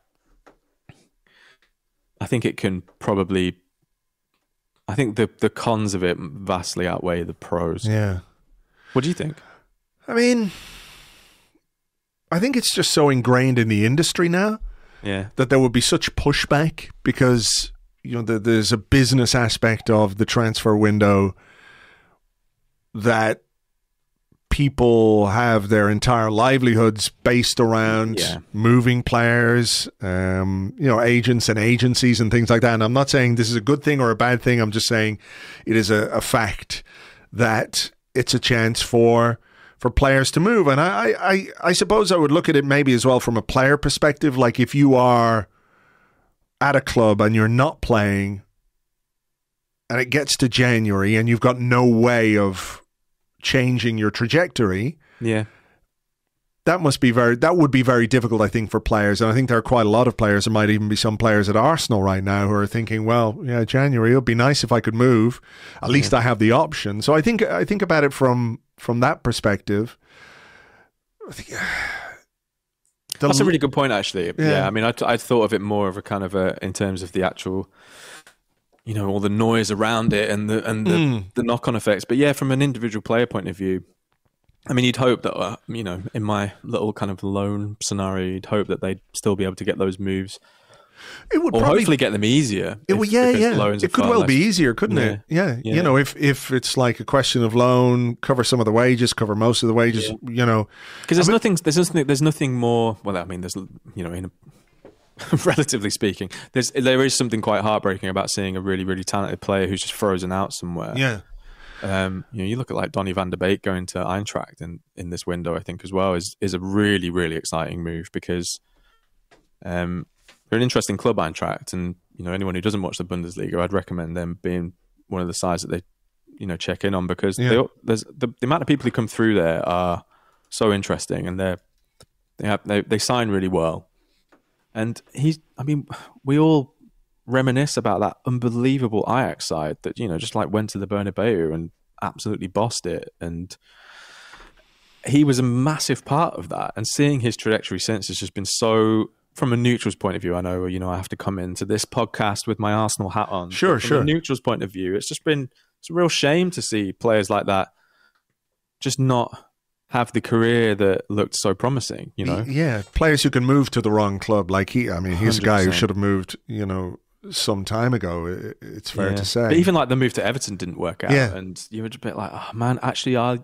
think it can probably. I think the cons of it vastly outweigh the pros. Yeah. What do you think? I mean, I think it's just so ingrained in the industry now that there would be such pushback because, there's a business aspect of the transfer window that people have their entire livelihoods based around moving players, agents and agencies and things like that. And I'm not saying this is a good thing or a bad thing. I'm just saying it is a fact that it's a chance for players to move. And I suppose I would look at it maybe as well from a player perspective. Like if you are at a club and you're not playing, and it gets to January and you've got no way of changing your trajectory, that would be very difficult, I think, for players. And I think there are quite a lot of players. There might even be some players at Arsenal right now who are thinking, well, yeah, January, it would be nice if I could move. At least I have the option. So I think about it from that perspective. I think, that's a really good point, actually. Yeah, I mean, I thought of it more of a kind of in terms of the actual, all the noise around it and the knock-on effects. But yeah, from an individual player point of view, I mean, you'd hope that, in my little kind of loan scenario, you'd hope that they'd still be able to get those moves. It would hopefully get them easier. It could well be easier, couldn't it? Yeah. If it's like a question of loan, cover some of the wages, cover most of the wages, Because there's nothing more, well, I mean, there's, relatively speaking, there is something quite heartbreaking about seeing a really, really talented player who's just frozen out somewhere. Yeah. You look at like Donny van der Beek going to Eintracht in this window, I think as well is a really, really exciting move because they're an interesting club, Eintracht, and anyone who doesn't watch the Bundesliga, I'd recommend them being one of the sides that they check in on because there's the amount of people who come through there are so interesting and they sign really well, and we all reminisce about that unbelievable Ajax side that just like went to the Bernabeu and absolutely bossed it, and he was a massive part of that. And seeing his trajectory since has just been so. From a neutral's point of view, I know I have to come into this podcast with my Arsenal hat on. Sure. From a neutral's point of view, it's a real shame to see players like that just not have the career that looked so promising. Yeah, players who can move to the wrong club, like he's 100%. a guy who should have moved, some time ago. It's fair to say. But even like the move to Everton didn't work out, and you were just a bit like, oh man, actually, are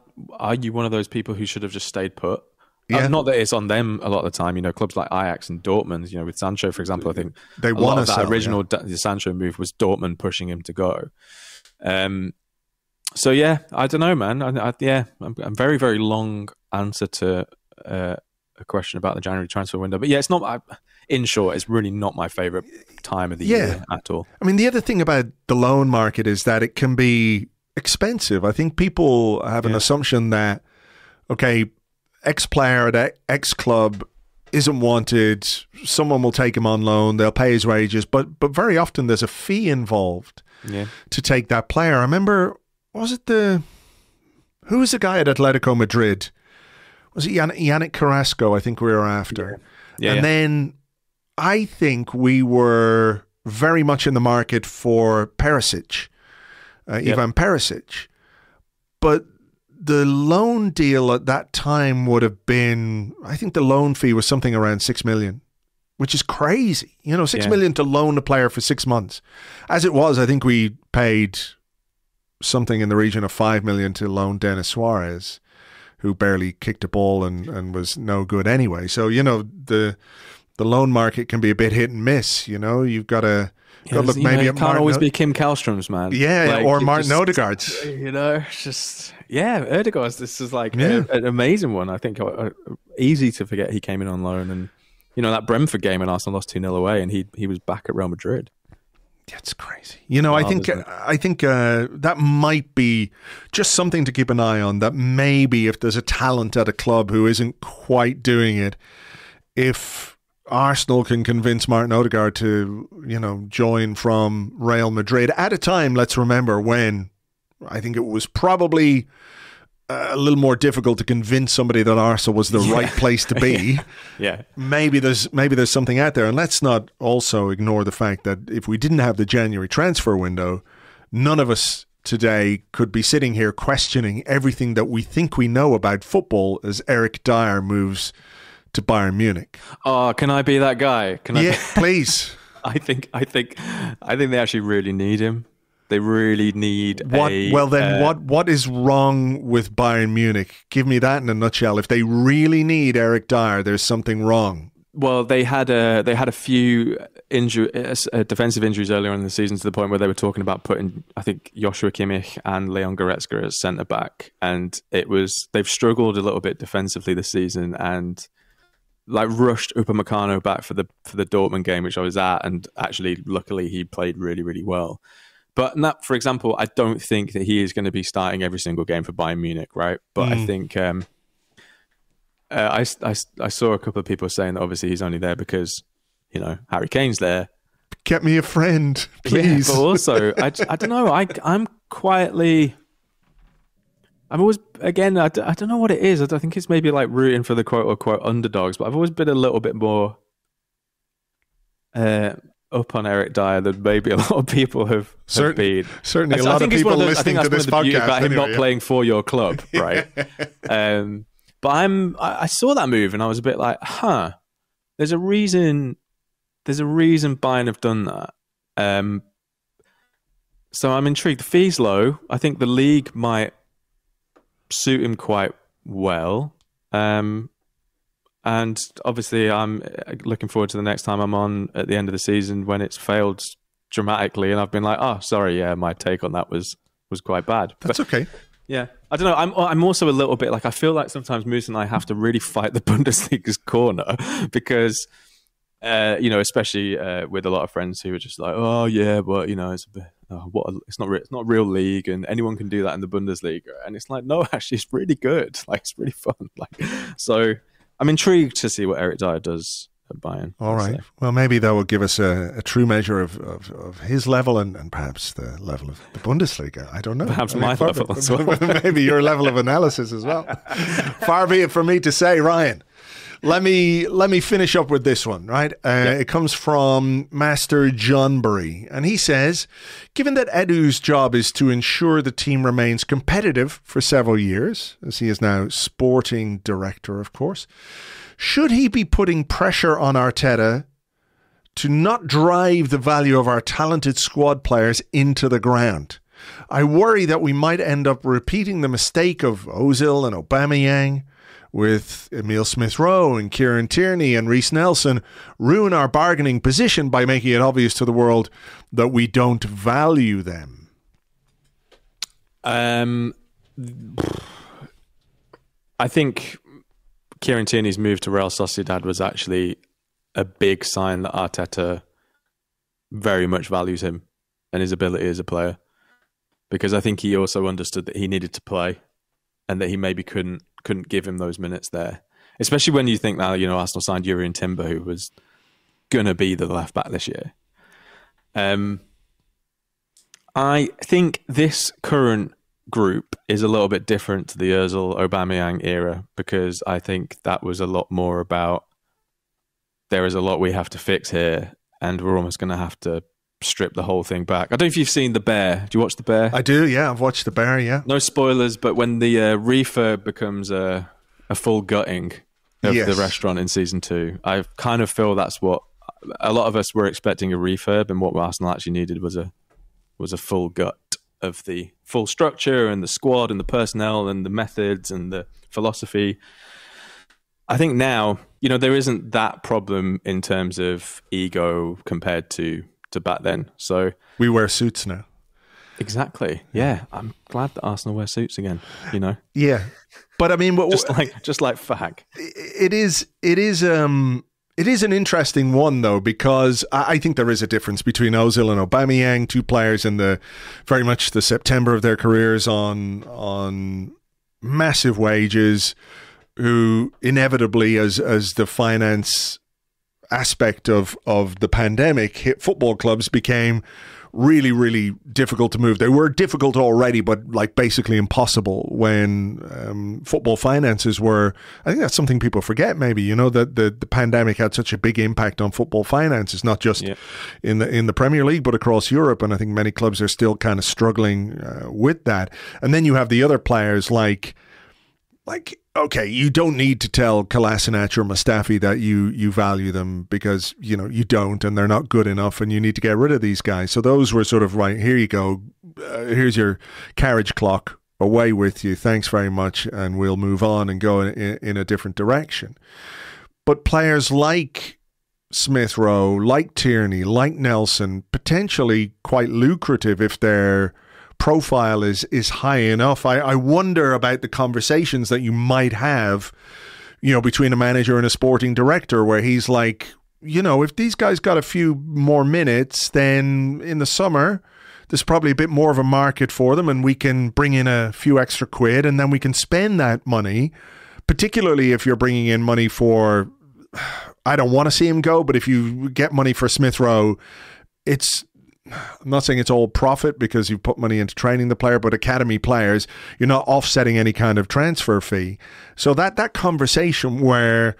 you one of those people who should have just stayed put? Yeah. Not that it's on them a lot of the time. Clubs like Ajax and Dortmund, with Sancho, for example, I think they want that original the Sancho move was Dortmund pushing him to go. So yeah, I don't know, man. I'm very, very long answer to a question about the January transfer window, but yeah, it's not. In short, it's really not my favorite time of the year at all. I mean, the other thing about the loan market is that it can be expensive. I think people have an assumption that X player at X club isn't wanted, someone will take him on loan, they'll pay his wages, but very often there's a fee involved to take that player. I remember, who was the guy at Atletico Madrid? Was it Yannick Carrasco, I think we were after. And then I think we were very much in the market for Perisic, Ivan Perisic. But the loan deal at that time would have been, I think the loan fee was something around 6 million, which is crazy. 6 million to loan a player for 6 months. As it was, I think we paid something in the region of 5 million to loan Denis Suarez, who barely kicked a ball and was no good anyway. So, the loan market can be a bit hit and miss. You've got to look maybe at can't always be Kim Kallstrom's, man. Yeah, or Martin Odegaard's. It's just Odegaard's. This is like an amazing one. I think easy to forget he came in on loan, and that Brentford game and Arsenal lost 2-0 away, and he was back at Real Madrid. That's crazy. I think that might be just something to keep an eye on. That maybe if there's a talent at a club who isn't quite doing it, if Arsenal can convince Martin Odegaard to, join from Real Madrid at a time, let's remember, when I think it was probably a little more difficult to convince somebody that Arsenal was the right place to be. Maybe there's something out there. And let's not also ignore the fact that if we didn't have the January transfer window, none of us today could be sitting here questioning everything that we think we know about football as Eric Dyer moves to Bayern Munich. Oh, can I be that guy? Please. I think they actually really need him. They really need what is wrong with Bayern Munich? Give me that in a nutshell. If they really need Eric Dyer, there's something wrong. Well, they had a few defensive injuries earlier on in the season to the point where they were talking about putting, I think, Joshua Kimmich and Leon Goretzka as centre back, and they've struggled a little bit defensively this season and rushed Upamecano back for the Dortmund game, which I was at, and actually luckily he played really, really well. But that, for example, I don't think that he is going to be starting every single game for Bayern Munich, right? But I think I saw a couple of people saying that obviously he's only there because, Harry Kane's there. Get me a friend, please. Yeah, but also, I don't know. I'm quietly. I'm always, again, I don't know what it is. I think it's maybe like rooting for the quote-unquote underdogs, but I've always been a little bit more up on Eric Dyer than maybe a lot of people have been. Certainly a lot of people listening to this podcast. About him not playing for your club, right? But I saw that move and I was a bit like, there's a reason Bayern have done that. So I'm intrigued. The fee's low. I think the league might suit him quite well. And obviously I'm looking forward to the next time I'm on at the end of the season when it's failed dramatically and I've been like, my take on that was quite bad. That's okay. Yeah. I don't know. I'm also a little bit like, I feel like sometimes Moose and I have to really fight the Bundesliga's corner because especially with a lot of friends who are just like, but it's a bit, it's not a real league, and anyone can do that in the Bundesliga. And it's like, no, actually, it's really good. Like, it's really fun. So I'm intrigued to see what Eric Dyer does at Bayern. All right. Well, maybe that will give us a true measure of his level and perhaps the level of the Bundesliga. I don't know. Perhaps my level as well. Maybe your level of analysis as well. Far be it from me to say, Ryan. Let me finish up with this one, right? It comes from Master Johnbury, and he says, given that Edu's job is to ensure the team remains competitive for several years, as he is now sporting director, of course, should he be putting pressure on Arteta to not drive the value of our talented squad players into the ground? I worry that we might end up repeating the mistake of Ozil and Aubameyang, with Emile Smith-Rowe and Kieran Tierney and Reece Nelson, ruin our bargaining position by making it obvious to the world that we don't value them. I think Kieran Tierney's move to Real Sociedad was actually a big sign that Arteta very much values him and his ability as a player, because I think he also understood that he needed to play and that he maybe couldn't give him those minutes there. Especially when you think now, Arsenal signed Jurrien Timber, who was going to be the left back this year. I think this current group is a little bit different to the Ozil Aubameyang era, because I think that was a lot more about there is a lot we have to fix here and we're almost going to have to strip the whole thing back. I don't know if you've seen The Bear. Do you watch The Bear? I do, yeah. I've watched The Bear, yeah. No spoilers, but when the refurb becomes a full gutting of the restaurant in season 2, I kind of feel that's what a lot of us were expecting, a refurb, and what Arsenal actually needed was a full gut of the full structure and the squad and the personnel and the methods and the philosophy. I think now, there isn't that problem in terms of ego compared to back then. So we wear suits now. Exactly. Yeah. I'm glad that Arsenal wear suits again, Yeah. But I mean, just like fag. It is an interesting one though, because I think there is a difference between Ozil and Aubameyang, two players in the very much the September of their careers on massive wages, who inevitably as the finance aspect of the pandemic hit football clubs became really, really difficult to move. They were difficult already, but basically impossible when football finances were. I think that's something people forget maybe, that the pandemic had such a big impact on football finances, not just in the Premier League, but across Europe. And I think many clubs are still kind of struggling with that. And then you have the other players like, okay, you don't need to tell Kolasinac or Mustafi that you value them, because, you don't, and they're not good enough, and you need to get rid of these guys. So those were sort of, right, here you go. Here's your carriage clock. Away with you. Thanks very much. And we'll move on and go in a different direction. But players like Smith-Rowe, like Tierney, like Nelson, potentially quite lucrative if they're profile is high enough. I wonder about the conversations that you might have, between a manager and a sporting director, where he's like, if these guys got a few more minutes, then in the summer there's probably a bit more of a market for them, and we can bring in a few extra quid, and then we can spend that money, particularly if you're bringing in money for, I don't want to see him go, but if you get money for Smith Rowe, I'm not saying it's all profit because you've put money into training the player, but academy players, you're not offsetting any kind of transfer fee. So that conversation where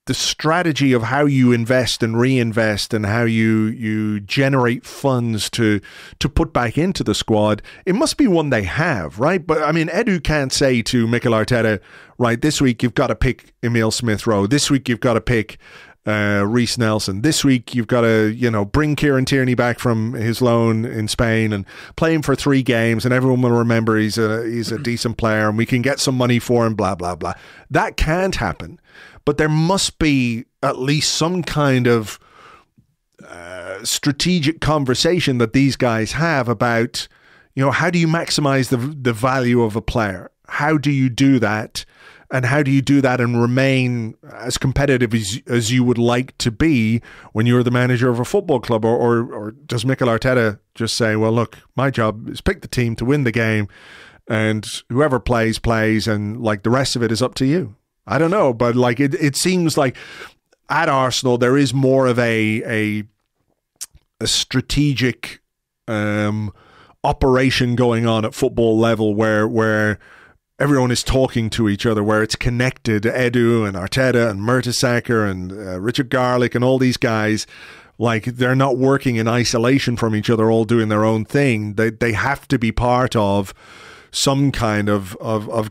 the strategy of how you invest and reinvest and how you generate funds to put back into the squad, it must be one they have, right? But I mean, Edu can't say to Mikel Arteta, right, this week you've got to pick Emile Smith-Rowe. This week you've got to pick Reece Nelson. This week you've got to, bring Kieran Tierney back from his loan in Spain and play him for 3 games, and everyone will remember he's a decent player and we can get some money for him, blah, blah, blah. That can't happen. But there must be at least some kind of strategic conversation that these guys have about, how do you maximize the value of a player? How do you do that? And how do you do that and remain as competitive as you would like to be when you're the manager of a football club? Or does Mikel Arteta just say, well, look, my job is pick the team to win the game, and whoever plays, and the rest of it is up to you? I don't know, but it seems like at Arsenal there is more of a strategic operation going on at football level where everyone is talking to each other, where it's connected. Edu and Arteta and Mertesacker and Richard Garlick and all these guys, they're not working in isolation from each other, all doing their own thing. They have to be part of some kind of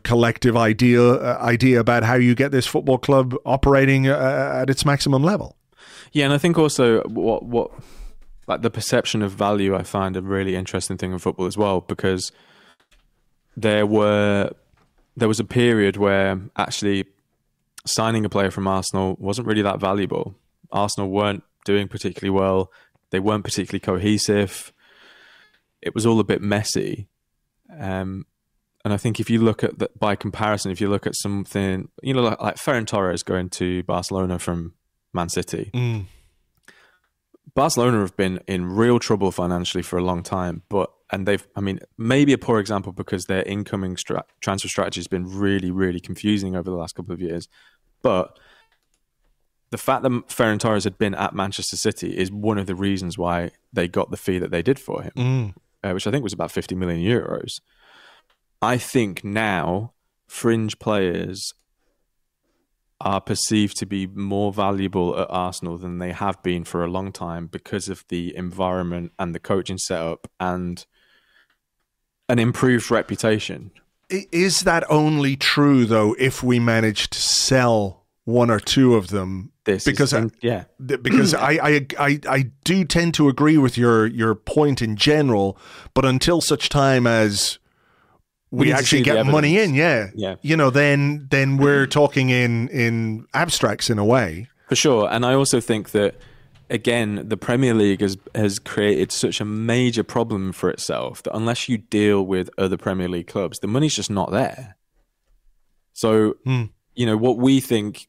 collective idea about how you get this football club operating at its maximum level. Yeah, and I think also what the perception of value, I find a really interesting thing in football as well, because there was a period where actually signing a player from Arsenal wasn't really that valuable. Arsenal weren't doing particularly well. They weren't particularly cohesive. It was all a bit messy. And I think if you look at by comparison, if you look at something, like Ferran Torres going to Barcelona from Man City, Barcelona have been in real trouble financially for a long time, maybe a poor example because their incoming transfer strategy has been really, really confusing over the last couple of years. But the fact that Ferran Torres had been at Manchester City is one of the reasons why they got the fee that they did for him, which I think was about 50 million euros. I think now fringe players are perceived to be more valuable at Arsenal than they have been for a long time because of the environment and the coaching setup and an improved reputation. Is that only true, though, if we manage to sell one or two of them? Because I do tend to agree with your point in general, but until such time as we actually get money in, then we're talking in abstracts in a way. For sure. And I also think that, again, the Premier League has created such a major problem for itself that unless you deal with other Premier League clubs, the money's just not there. So, what we think,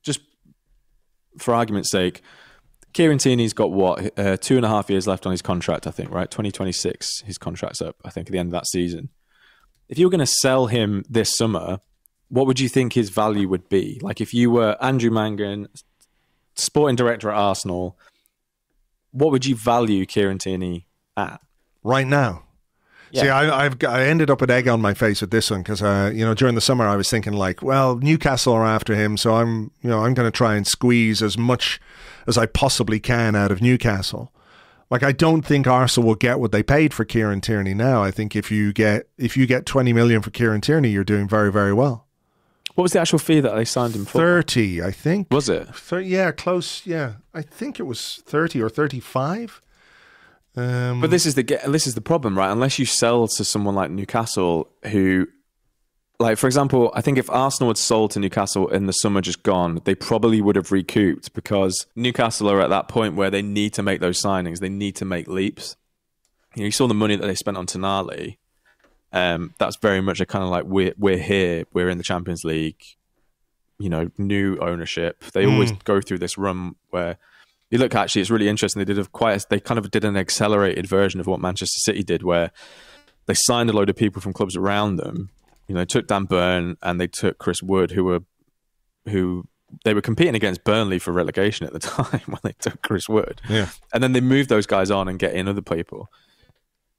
just for argument's sake, Kieran Tierney's got 2.5 years left on his contract, I think, right? 2026, his contract's up, I think, at the end of that season. If you were going to sell him this summer, what would you think his value would be? Like if you were Andrew Mangan, sporting director at Arsenal, what would you value Kieran Tierney at? Right now? Yeah. See, I ended up with egg on my face with this one because, during the summer I was thinking Newcastle are after him, so I'm going to try and squeeze as much as I possibly can out of Newcastle. I don't think Arsenal will get what they paid for Kieran Tierney now. I think if you get 20 million for Kieran Tierney, you're doing very, very well. What was the actual fee that they signed him for? 30, I think. Was it? Close. Yeah, I think it was 30 or 35. But this is the problem, right? Unless you sell to someone like Newcastle, who, for example, I think if Arsenal had sold to Newcastle in the summer just gone, they probably would have recouped because Newcastle are at that point where they need to make those signings. They need to make leaps. You saw the money that they spent on Tonali. That's very much a kind of we're here, we're in the Champions League, new ownership. They always go through this run where you look, actually, it's really interesting. They kind of did an accelerated version of what Manchester City did, where they signed a load of people from clubs around them. They took Dan Burn and they took Chris Wood, who they were competing against Burnley for relegation at the time when they took Chris Wood. Yeah. And then they moved those guys on and get in other people.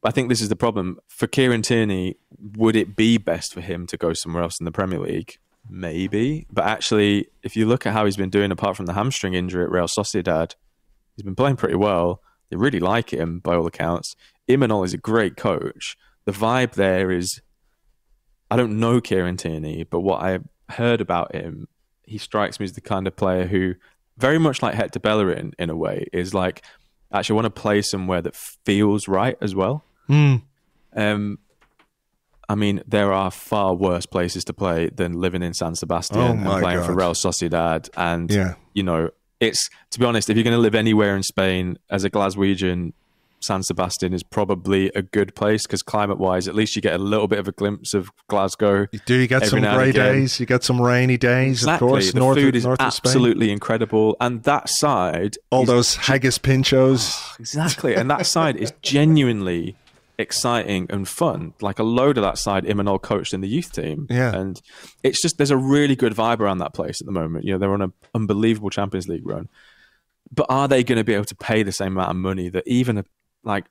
I think this is the problem. For Kieran Tierney, would it be best for him to go somewhere else in the Premier League? Maybe. But actually, if you look at how he's been doing, apart from the hamstring injury at Real Sociedad, he's been playing pretty well. They really like him, by all accounts. Imanol is a great coach. The vibe there is... I don't know Kieran Tierney, but what I've heard about him, he strikes me as the kind of player who, very much like Hector Bellerin in a way, is like, actually want to play somewhere that feels right as well. I mean, there are far worse places to play than living in San Sebastian and playing for Real Sociedad. And, it's, to be honest, if you're going to live anywhere in Spain as a Glaswegian, San Sebastian is probably a good place because climate-wise, at least you get a little bit of a glimpse of Glasgow. You get some grey days, you get some rainy days, exactly. Of course. The food is absolutely incredible. And that side... all those haggis pinchos. Exactly. And that side is genuinely exciting and fun. Like a load of that side, Imanol coached in the youth team. Yeah. And it's just, there's a really good vibe around that place at the moment. They're on an unbelievable Champions League run. But are they going to be able to pay the same amount of money that even like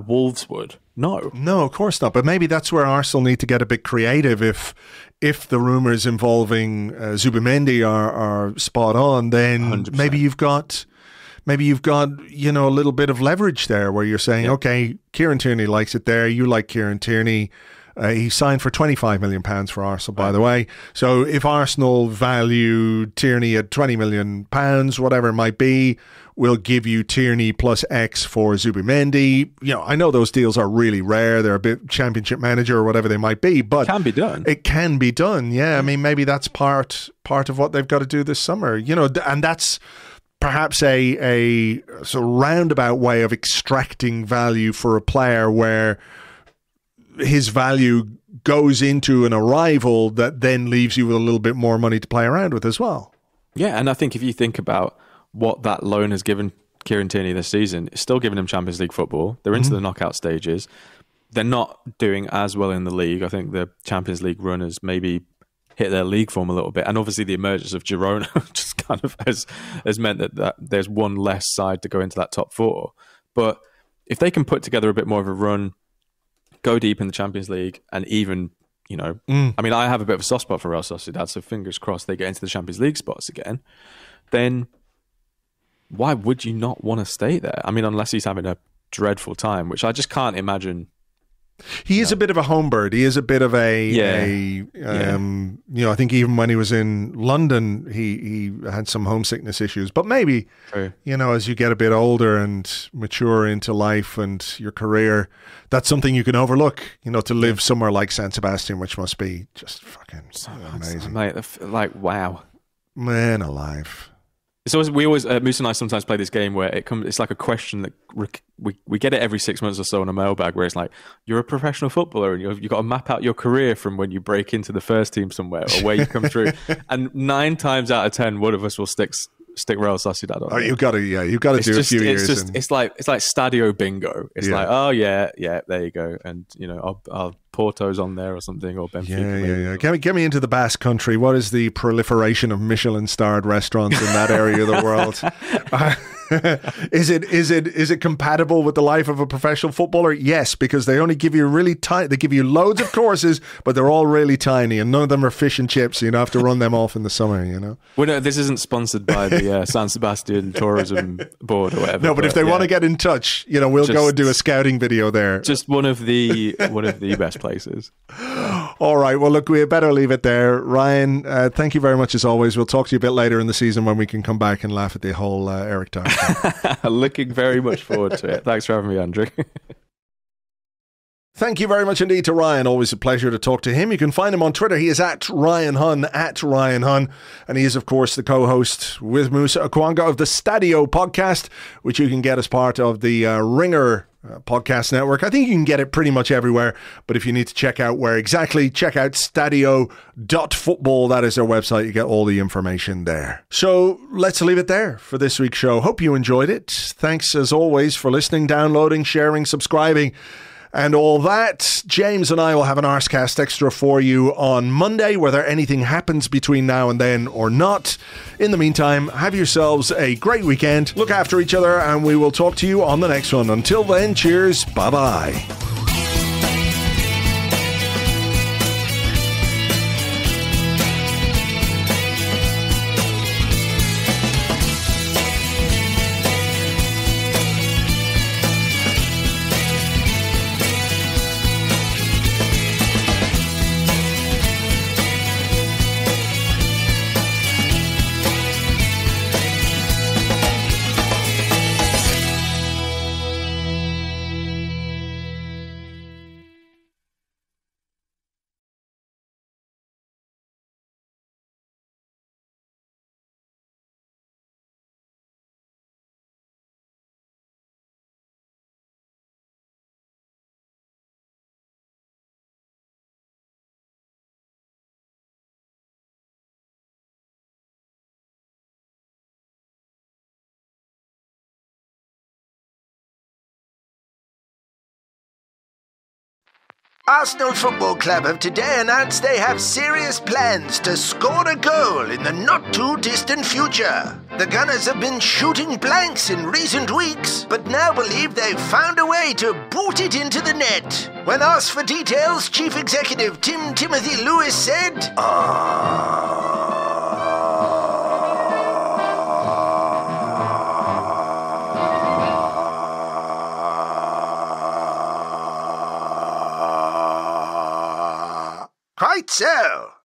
Wolves would? No, of course not. But maybe that's where Arsenal need to get a bit creative. If the rumours involving Zubimendi are spot on, then 100%. maybe you've got a little bit of leverage there, where you're saying, okay, Kieran Tierney likes it there. You like Kieran Tierney. He signed for £25 million for Arsenal, by the way. So if Arsenal value Tierney at £20 million, whatever it might be, we'll give you Tierney plus X for Zubimendi. I know those deals are really rare. They're a bit Championship Manager or whatever they might be, but it can be done. It can be done. Yeah, I mean, maybe that's part of what they've got to do this summer. And that's perhaps a sort of roundabout way of extracting value for a player where his value goes into an arrival that then leaves you with a little bit more money to play around with as well. Yeah, and I think if you think about what that loan has given Kieran Tierney this season, it's still giving him Champions League football. They're into the knockout stages. They're not doing as well in the league. I think the Champions League run has maybe hit their league form a little bit. And obviously the emergence of Girona just kind of has meant that there's one less side to go into that top four. But if they can put together a bit more of a run, go deep in the Champions League, and even, I mean, I have a bit of a soft spot for Real Sociedad, so fingers crossed they get into the Champions League spots again, then why would you not want to stay there? I mean, unless he's having a dreadful time, which I just can't imagine. He is a bit of a home bird. He is a bit of I think even when he was in London, he had some homesickness issues. But maybe, as you get a bit older and mature into life and your career, that's something you can overlook, to live somewhere like San Sebastian, which must be just fucking amazing. Mate, wow. Man alive. So we always Moose and I sometimes play this game where it's like a question that we get it every 6 months or so on a mailbag, where it's like, you're a professional footballer and you've got to map out your career from when you break into the first team somewhere or where you come through, and 9 times out of 10 one of us will stick Real Sociedad on. Oh, you've got to do a few years. It's like Stadio bingo. It's like, oh yeah, there you go, and I'll Porto's on there or something, or Benfica. Yeah. Get me into the Basque Country. What is the proliferation of Michelin-starred restaurants in that area of the world? Is it compatible with the life of a professional footballer? Yes, because they only give you really tight. They give you loads of courses, but they're all really tiny, and none of them are fish and chips. So you don't have to run them off in the summer. Well, no, this isn't sponsored by the San Sebastian Tourism Board or whatever. No, but if they want to get in touch, we'll go and do a scouting video there. Just one of the best places. All right. Well, look, we better leave it there. Ryan, thank you very much as always. We'll talk to you a bit later in the season when we can come back and laugh at the whole Eric Dyer. Looking very much forward to it. Thanks for having me, Andrew. Thank you very much indeed to Ryan. Always a pleasure to talk to him. You can find him on Twitter. He is at Ryan Hunn, And he is, of course, the co-host with Musa Okwonga of the Stadio podcast, which you can get as part of the Ringer podcast network. I think you can get it pretty much everywhere, but if you need to check out where exactly, check out stadio.football. That is their website. You get all the information there. So let's leave it there for this week's show. Hope you enjoyed it. Thanks as always for listening, downloading, sharing, subscribing, and all that. James and I will have an Arsecast extra for you on Monday, whether anything happens between now and then or not. In the meantime, have yourselves a great weekend. Look after each other, and we will talk to you on the next one. Until then, cheers. Bye-bye. Arsenal Football Club have today announced they have serious plans to score a goal in the not-too-distant future. The Gunners have been shooting blanks in recent weeks, but now believe they've found a way to boot it into the net. When asked for details, Chief Executive Timothy Lewis said, Quite so.